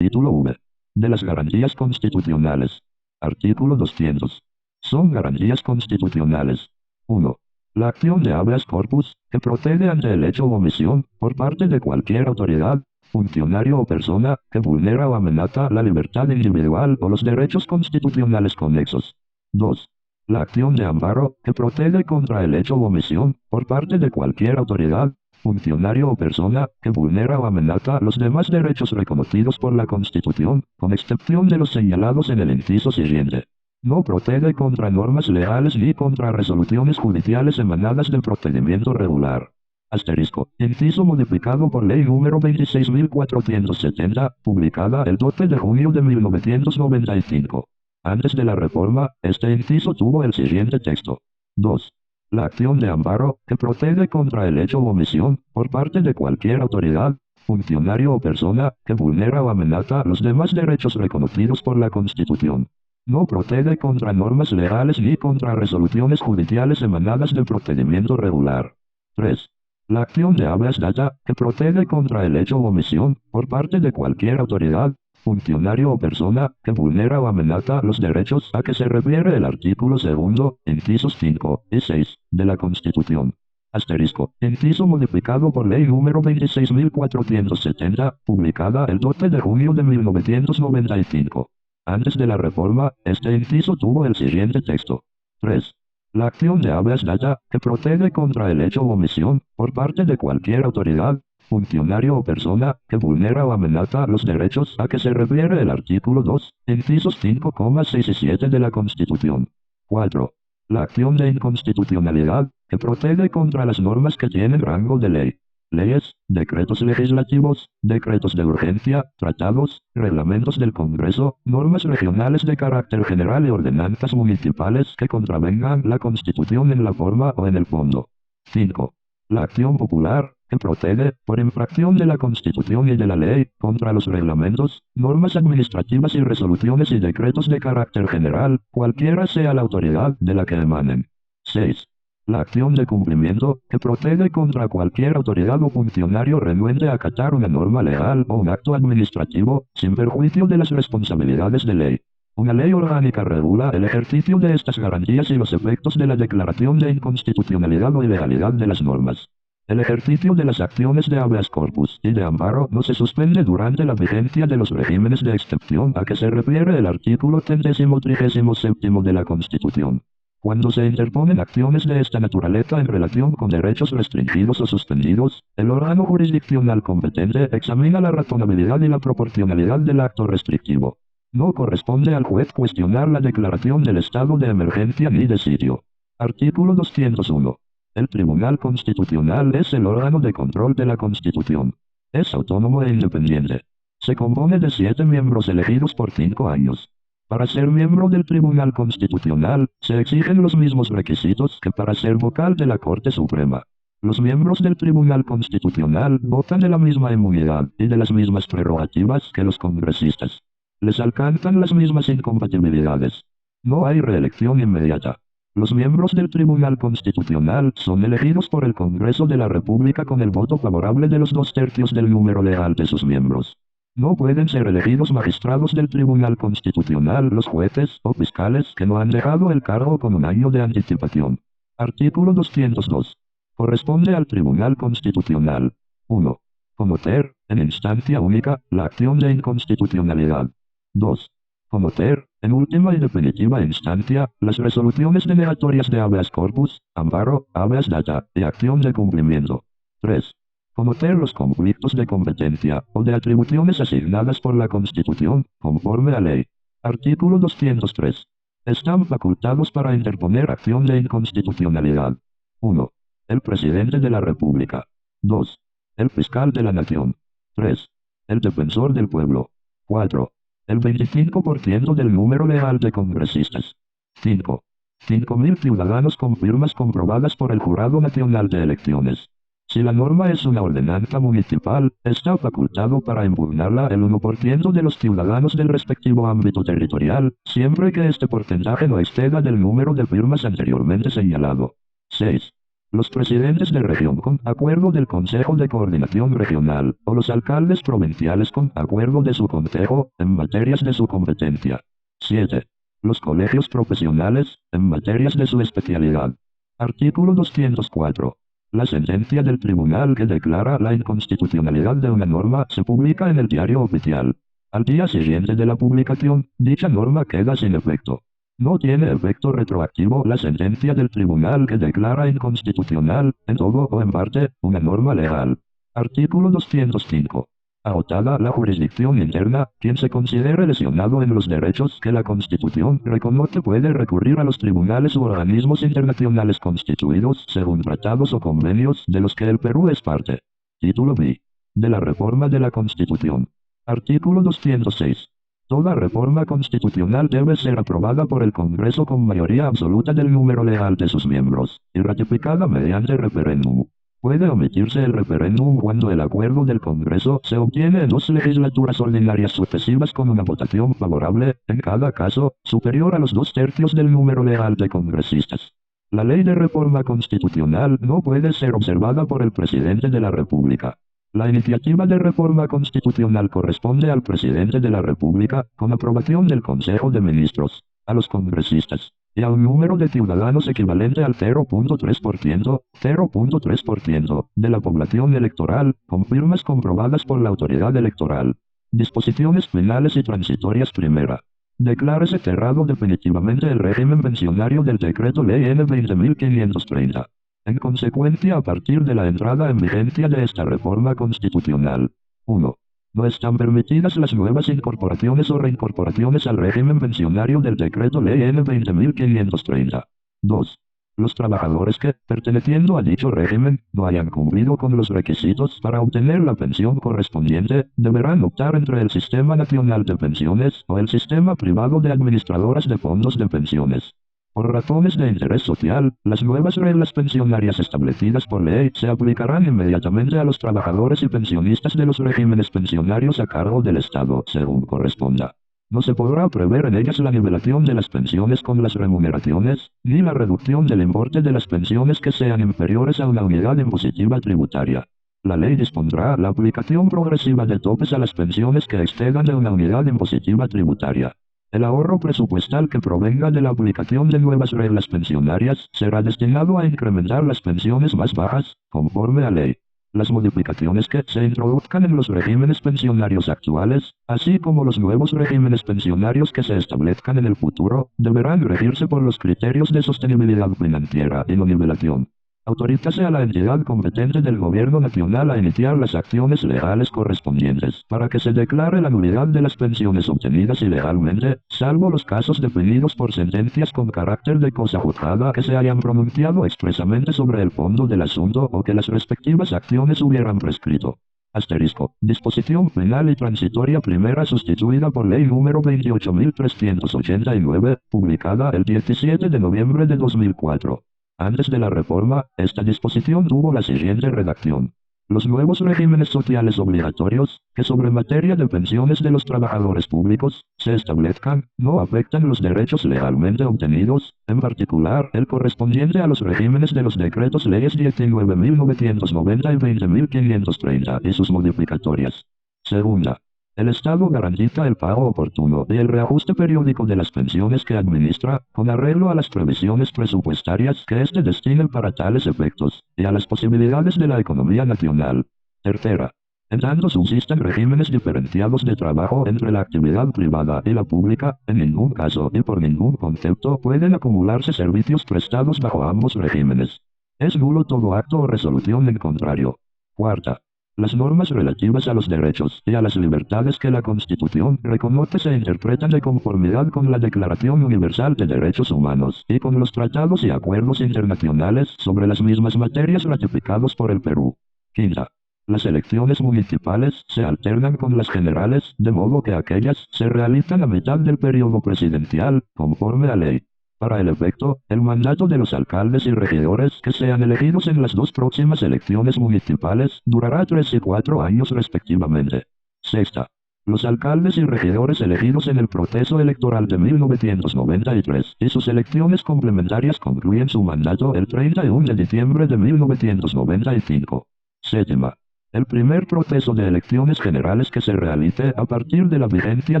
Título V. De las garantías constitucionales. Artículo 200. Son garantías constitucionales. 1. La acción de habeas corpus, que procede ante el hecho o omisión, por parte de cualquier autoridad, funcionario o persona, que vulnera o amenaza la libertad individual o los derechos constitucionales conexos. 2. La acción de amparo, que procede contra el hecho o omisión, por parte de cualquier autoridad, funcionario o persona, que vulnera o amenaza los demás derechos reconocidos por la Constitución, con excepción de los señalados en el inciso siguiente. No procede contra normas legales ni contra resoluciones judiciales emanadas del procedimiento regular. Asterisco. Inciso modificado por Ley número 26.470, publicada el 12 de junio de 1995. Antes de la reforma, este inciso tuvo el siguiente texto. 2. La acción de amparo, que procede contra el hecho o omisión, por parte de cualquier autoridad, funcionario o persona, que vulnera o amenaza los demás derechos reconocidos por la Constitución. No procede contra normas legales ni contra resoluciones judiciales emanadas del procedimiento regular. 3. La acción de habeas data, que procede contra el hecho o omisión, por parte de cualquier autoridad, funcionario o persona, que vulnera o amenaza los derechos a que se refiere el artículo 2, incisos 5 y 6, de la Constitución. Asterisco. Inciso modificado por Ley número 26.470, publicada el 12 de junio de 1995. Antes de la reforma, este inciso tuvo el siguiente texto. 3. La acción de habeas data, que procede contra el hecho o omisión, por parte de cualquier autoridad, funcionario o persona, que vulnera o amenaza los derechos a que se refiere el artículo 2, incisos 5, 6 y 7 de la Constitución. 4. La acción de inconstitucionalidad, que procede contra las normas que tienen rango de ley. Leyes, decretos legislativos, decretos de urgencia, tratados, reglamentos del Congreso, normas regionales de carácter general y ordenanzas municipales que contravengan la Constitución en la forma o en el fondo. 5. La acción popular, que procede, por infracción de la Constitución y de la ley, contra los reglamentos, normas administrativas y resoluciones y decretos de carácter general, cualquiera sea la autoridad de la que emanen. 6. La acción de cumplimiento, que procede contra cualquier autoridad o funcionario renuente a acatar una norma legal o un acto administrativo, sin perjuicio de las responsabilidades de ley. Una ley orgánica regula el ejercicio de estas garantías y los efectos de la declaración de inconstitucionalidad o ilegalidad de las normas. El ejercicio de las acciones de habeas corpus y de amparo no se suspende durante la vigencia de los regímenes de excepción a que se refiere el artículo 137 de la Constitución. Cuando se interponen acciones de esta naturaleza en relación con derechos restringidos o suspendidos, el órgano jurisdiccional competente examina la razonabilidad y la proporcionalidad del acto restrictivo. No corresponde al juez cuestionar la declaración del estado de emergencia ni de sitio. Artículo 201. El Tribunal Constitucional es el órgano de control de la Constitución. Es autónomo e independiente. Se compone de 7 miembros elegidos por 5 años. Para ser miembro del Tribunal Constitucional, se exigen los mismos requisitos que para ser vocal de la Corte Suprema. Los miembros del Tribunal Constitucional gozan de la misma inmunidad y de las mismas prerrogativas que los congresistas. Les alcanzan las mismas incompatibilidades. No hay reelección inmediata. Los miembros del Tribunal Constitucional son elegidos por el Congreso de la República con el voto favorable de los 2/3 del número legal de sus miembros. No pueden ser elegidos magistrados del Tribunal Constitucional los jueces o fiscales que no han dejado el cargo con un año de anticipación. Artículo 202. Corresponde al Tribunal Constitucional. 1. Conocer, en instancia única, la acción de inconstitucionalidad. 2. Conocer, en última y definitiva instancia, las resoluciones denegatorias de habeas corpus, amparo, habeas data y acción de cumplimiento. 3. Conocer los conflictos de competencia o de atribuciones asignadas por la Constitución, conforme a ley. Artículo 203. Están facultados para interponer acción de inconstitucionalidad. 1. El Presidente de la República. 2. El Fiscal de la Nación. 3. El Defensor del Pueblo. 4. El 25% del número legal de congresistas. 5. 5.000 ciudadanos con firmas comprobadas por el Jurado Nacional de Elecciones. Si la norma es una ordenanza municipal, está facultado para impugnarla el 1% de los ciudadanos del respectivo ámbito territorial, siempre que este porcentaje no exceda del número de firmas anteriormente señalado. 6. Los presidentes de región con acuerdo del Consejo de Coordinación Regional, o los alcaldes provinciales con acuerdo de su consejo, en materias de su competencia. 7. Los colegios profesionales, en materias de su especialidad. Artículo 204. La sentencia del tribunal que declara la inconstitucionalidad de una norma se publica en el Diario Oficial. Al día siguiente de la publicación, dicha norma queda sin efecto. No tiene efecto retroactivo la sentencia del tribunal que declara inconstitucional, en todo o en parte, una norma legal. Artículo 205. Agotada la jurisdicción interna, quien se considere lesionado en los derechos que la Constitución reconoce puede recurrir a los tribunales u organismos internacionales constituidos según tratados o convenios de los que el Perú es parte. Título B. De la reforma de la Constitución. Artículo 206. Toda reforma constitucional debe ser aprobada por el Congreso con mayoría absoluta del número legal de sus miembros, y ratificada mediante referéndum. Puede omitirse el referéndum cuando el acuerdo del Congreso se obtiene en 2 legislaturas ordinarias sucesivas con una votación favorable, en cada caso, superior a los 2/3 del número legal de congresistas. La ley de reforma constitucional no puede ser observada por el presidente de la República. La iniciativa de reforma constitucional corresponde al presidente de la República, con aprobación del Consejo de Ministros, a los congresistas, y a un número de ciudadanos equivalente al 0.3% de la población electoral, con firmas comprobadas por la autoridad electoral. Disposiciones finales y transitorias. Primera. Declárese cerrado definitivamente el régimen pensionario del Decreto Ley N. 20.530. En consecuencia, a partir de la entrada en vigencia de esta reforma constitucional. 1. No están permitidas las nuevas incorporaciones o reincorporaciones al régimen pensionario del Decreto Ley N. 20.530. 2. Los trabajadores que, perteneciendo a dicho régimen, no hayan cumplido con los requisitos para obtener la pensión correspondiente, deberán optar entre el Sistema Nacional de Pensiones o el Sistema Privado de Administradoras de Fondos de Pensiones. Por razones de interés social, las nuevas reglas pensionarias establecidas por ley se aplicarán inmediatamente a los trabajadores y pensionistas de los regímenes pensionarios a cargo del Estado, según corresponda. No se podrá prever en ellas la nivelación de las pensiones con las remuneraciones, ni la reducción del importe de las pensiones que sean inferiores a una unidad impositiva tributaria. La ley dispondrá la aplicación progresiva de topes a las pensiones que excedan de una unidad impositiva tributaria. El ahorro presupuestal que provenga de la aplicación de nuevas reglas pensionarias será destinado a incrementar las pensiones más bajas, conforme a ley. Las modificaciones que se introduzcan en los regímenes pensionarios actuales, así como los nuevos regímenes pensionarios que se establezcan en el futuro, deberán regirse por los criterios de sostenibilidad financiera y no nivelación. Autorízase a la entidad competente del Gobierno Nacional a iniciar las acciones legales correspondientes para que se declare la nulidad de las pensiones obtenidas ilegalmente, salvo los casos definidos por sentencias con carácter de cosa juzgada que se hayan pronunciado expresamente sobre el fondo del asunto o que las respectivas acciones hubieran prescrito. Asterisco. Disposición final y transitoria primera sustituida por Ley número 28.389, publicada el 17 de noviembre de 2004. Antes de la reforma, esta disposición tuvo la siguiente redacción. Los nuevos regímenes sociales obligatorios, que sobre materia de pensiones de los trabajadores públicos, se establezcan, no afectan los derechos legalmente obtenidos, en particular, el correspondiente a los regímenes de los decretos leyes 19.990 y 20.530 y sus modificatorias. Segunda. El Estado garantiza el pago oportuno y el reajuste periódico de las pensiones que administra, con arreglo a las previsiones presupuestarias que éste destine para tales efectos, y a las posibilidades de la economía nacional. Tercera. En tanto subsistan regímenes diferenciados de trabajo entre la actividad privada y la pública, en ningún caso y por ningún concepto pueden acumularse servicios prestados bajo ambos regímenes. Es nulo todo acto o resolución en contrario. Cuarta. Las normas relativas a los derechos y a las libertades que la Constitución reconoce se interpretan de conformidad con la Declaración Universal de Derechos Humanos y con los tratados y acuerdos internacionales sobre las mismas materias ratificados por el Perú. Quinta. Las elecciones municipales se alternan con las generales, de modo que aquellas se realizan a mitad del periodo presidencial, conforme a ley. Para el efecto, el mandato de los alcaldes y regidores que sean elegidos en las 2 próximas elecciones municipales durará 3 y 4 años respectivamente. Sexta. Los alcaldes y regidores elegidos en el proceso electoral de 1993 y sus elecciones complementarias concluyen su mandato el 31 de diciembre de 1995. Séptima. El primer proceso de elecciones generales que se realice a partir de la vigencia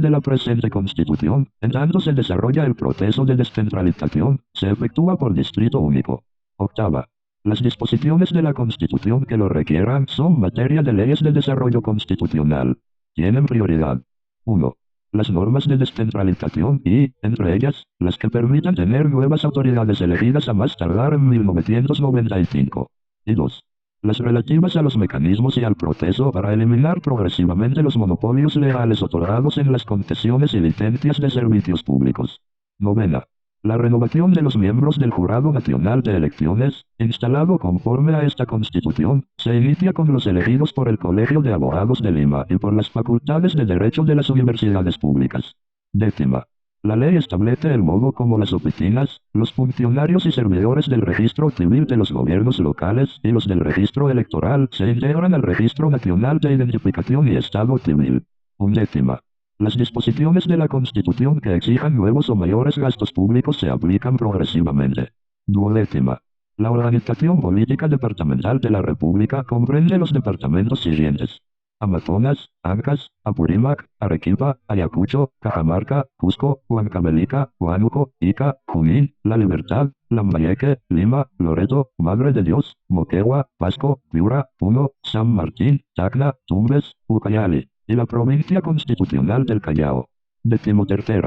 de la presente Constitución, en tanto se desarrolla el proceso de descentralización, se efectúa por distrito único. Octava. Las disposiciones de la Constitución que lo requieran son materia de leyes de desarrollo constitucional. Tienen prioridad. 1. Las normas de descentralización y, entre ellas, las que permitan tener nuevas autoridades elegidas a más tardar en 1995. Y 2. Las relativas a los mecanismos y al proceso para eliminar progresivamente los monopolios legales otorgados en las concesiones y licencias de servicios públicos. Novena. La renovación de los miembros del Jurado Nacional de Elecciones, instalado conforme a esta Constitución, se inicia con los elegidos por el Colegio de Abogados de Lima y por las facultades de Derecho de las universidades públicas. Décima. La ley establece el modo como las oficinas, los funcionarios y servidores del registro civil de los gobiernos locales y los del registro electoral se integran al Registro Nacional de Identificación y Estado Civil. Undécima. Las disposiciones de la Constitución que exijan nuevos o mayores gastos públicos se aplican progresivamente. Duodécima. La organización política departamental de la República comprende los departamentos siguientes: Amazonas, Ancash, Apurímac, Arequipa, Ayacucho, Cajamarca, Cusco, Huancavelica, Huánuco, Ica, Junín, La Libertad, Lambayeque, Lima, Loreto, Madre de Dios, Moquegua, Pasco, Piura, Puno, San Martín, Tacna, Tumbes, Ucayali, y la provincia constitucional del Callao. 13.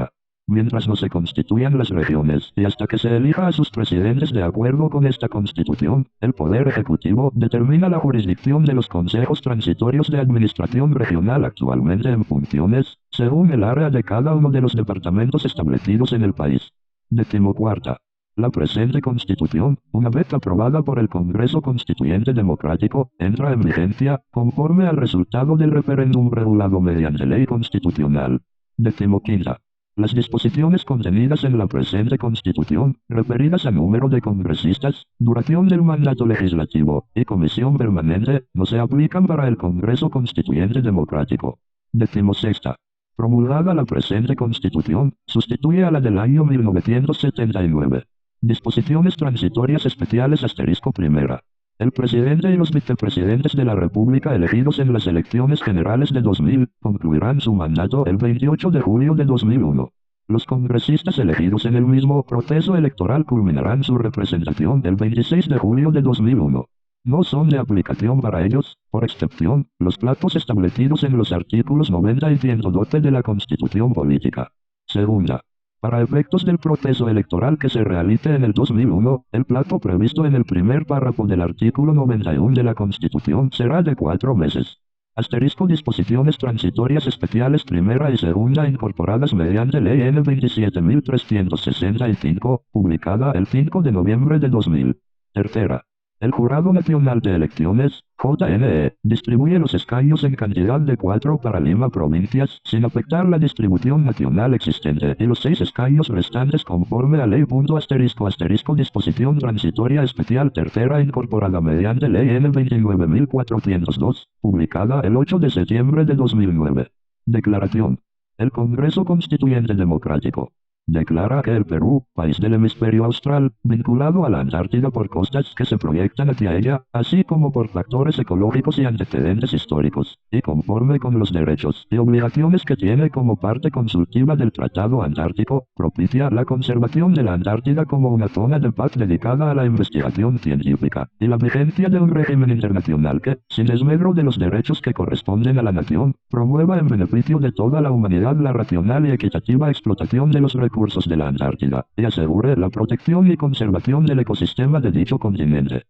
Mientras no se constituyan las regiones y hasta que se elija a sus presidentes de acuerdo con esta Constitución, el Poder Ejecutivo determina la jurisdicción de los consejos transitorios de administración regional actualmente en funciones, según el área de cada uno de los departamentos establecidos en el país. 14. La presente Constitución, una vez aprobada por el Congreso Constituyente Democrático, entra en vigencia, conforme al resultado del referéndum regulado mediante ley constitucional. 15. Las disposiciones contenidas en la presente Constitución, referidas a número de congresistas, duración del mandato legislativo y comisión permanente, no se aplican para el Congreso Constituyente Democrático. 16. Promulgada la presente Constitución, sustituye a la del año 1979. Disposiciones transitorias especiales *1. El presidente y los vicepresidentes de la República elegidos en las elecciones generales de 2000 concluirán su mandato el 28 de julio de 2001. Los congresistas elegidos en el mismo proceso electoral culminarán su representación el 26 de julio de 2001. No son de aplicación para ellos, por excepción, los plazos establecidos en los artículos 90 y 112 de la Constitución Política. 2. Para efectos del proceso electoral que se realice en el 2001, el plazo previsto en el primer párrafo del artículo 91 de la Constitución será de 4 meses. Disposiciones transitorias especiales primera y segunda incorporadas mediante Ley N. 27.365, publicada el 5 de noviembre de 2000. 3. El Jurado Nacional de Elecciones, JNE, distribuye los escaños en cantidad de 4 para Lima provincias, sin afectar la distribución nacional existente, y los 6 escaños restantes conforme a ley. Disposición transitoria especial tercera incorporada mediante Ley N. 29.402, publicada el 8 de septiembre de 2009. Declaración. El Congreso Constituyente Democrático declara que el Perú, país del hemisferio austral, vinculado a la Antártida por costas que se proyectan hacia ella, así como por factores ecológicos y antecedentes históricos, y conforme con los derechos y obligaciones que tiene como parte consultiva del Tratado Antártico, propicia la conservación de la Antártida como una zona de paz dedicada a la investigación científica, y la vigencia de un régimen internacional que, sin desmedro de los derechos que corresponden a la nación, promueva en beneficio de toda la humanidad la racional y equitativa explotación de los recursos de la Antártida, y asegure la protección y conservación del ecosistema de dicho continente.